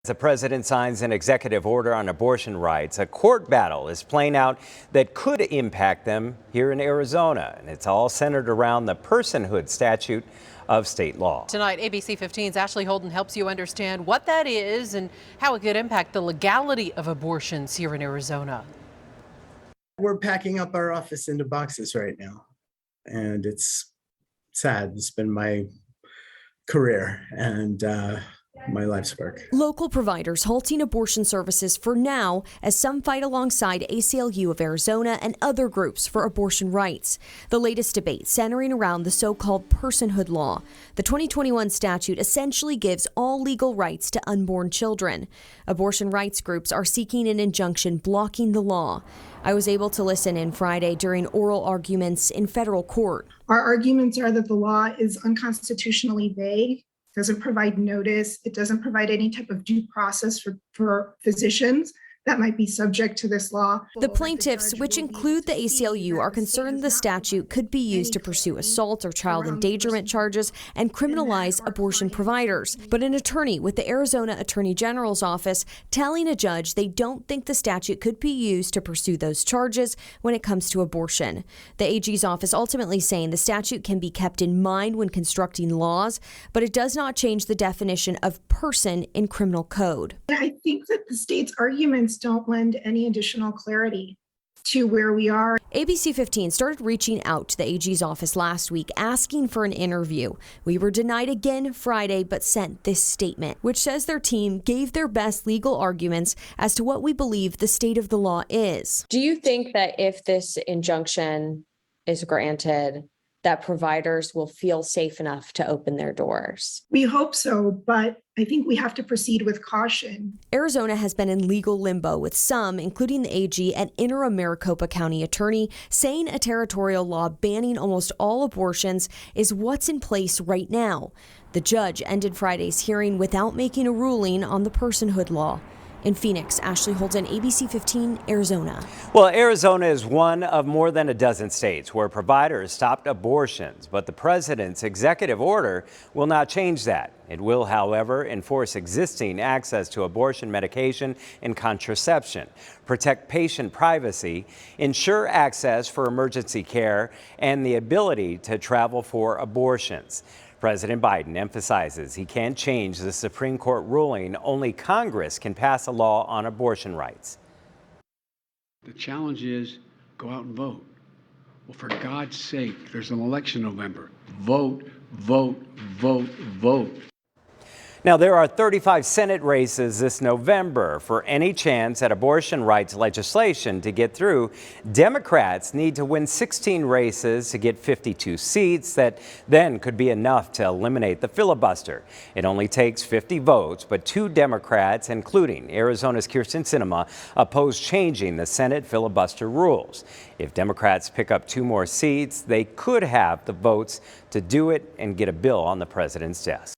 The president signs an executive order on abortion rights. A court battle is playing out that could impact them here in Arizona. And it's all centered around the personhood statute of state law. Tonight, ABC 15's Ashley Holden helps you understand what that is and how it could impact the legality of abortions here in Arizona. We're packing up our office into boxes right now, and it's sad. It's been my career and my life's work. Local providers halting abortion services for now as some fight alongside ACLU of Arizona and other groups for abortion rights. The latest debate centering around the so-called personhood law. The 2021 statute essentially gives all legal rights to unborn children. Abortion rights groups are seeking an injunction blocking the law. I was able to listen in Friday during oral arguments in federal court. Our arguments are that the law is unconstitutionally vague, doesn't provide notice, it doesn't provide any type of due process for physicians that might be subject to this law. The plaintiffs, which include the ACLU, are concerned the statute could be used to pursue assault or child endangerment charges and criminalize abortion providers. But an attorney with the Arizona Attorney General's office telling a judge they don't think the statute could be used to pursue those charges when it comes to abortion. The AG's office ultimately saying the statute can be kept in mind when constructing laws, but it does not change the definition of person in criminal code. I think that the state's arguments don't lend any additional clarity to where we are. ABC 15 started reaching out to the AG's office last week asking for an interview. We were denied again Friday, but sent this statement, which says their team gave their best legal arguments as to what we believe the state of the law is. Do you think that if this injunction is granted, that providers will feel safe enough to open their doors? We hope so, but I think we have to proceed with caution. Arizona has been in legal limbo with some, including the AG and interim Maricopa County attorney, saying a territorial law banning almost all abortions is what's in place right now. The judge ended Friday's hearing without making a ruling on the personhood law. In Phoenix, Ashley Holden, ABC 15, Arizona. Well, Arizona is one of more than a dozen states where providers stopped abortions, but the president's executive order will not change that. It will, however, enforce existing access to abortion medication and contraception, protect patient privacy, ensure access for emergency care, and the ability to travel for abortions. President Biden emphasizes he can't change the Supreme Court ruling. Only Congress can pass a law on abortion rights. The challenge is go out and vote. Well, for God's sake, there's an election in November. Vote, vote, vote, vote. Now, there are 35 Senate races this November. For any chance at abortion rights legislation to get through, Democrats need to win 16 races to get 52 seats. That then could be enough to eliminate the filibuster. It only takes 50 votes, but 2 Democrats, including Arizona's Kyrsten Sinema, oppose changing the Senate filibuster rules. If Democrats pick up 2 more seats, they could have the votes to do it and get a bill on the president's desk.